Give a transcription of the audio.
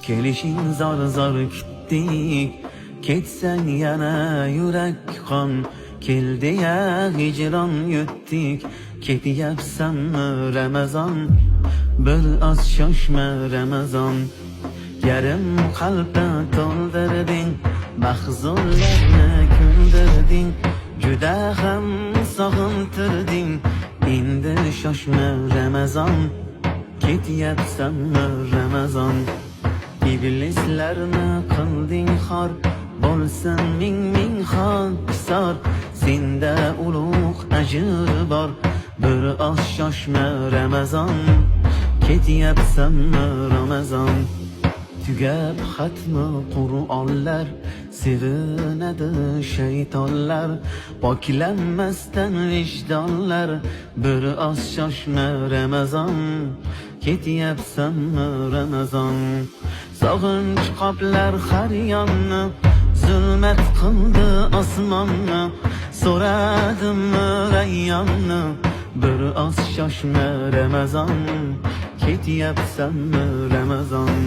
Kelishing zor zor kutdik, ketsan yana yurak qon. Keldi ya hicron yutdik, ketyapsanmi Ramazon? Bir oz shoshma Ramazon. Yarim qalbda to'ldirding, mahzunlarni kuldirding, juda ham sog'intirding. Endi shoshma Ramazon, ketyapsanmi Ramazon? İblislarni qilding xor, bo'lsin ming ming xokisor. Senda ulug' ajr bor, bir oz shoshma Ramazon, ketyapsanmi Ramazon? Tugab xatmi Qur'onlar, sevinadi shaytonlar, poklanmasdan vijdonlar. Bir oz shoshma Ramazon, ketyapsanmi Ramazon? Sog'inch qoplar har yonni, zulmat qildi osmonni. So'radim rayyonni, bir oz shoshma Ramazon, ketyapsanmi Ramazon?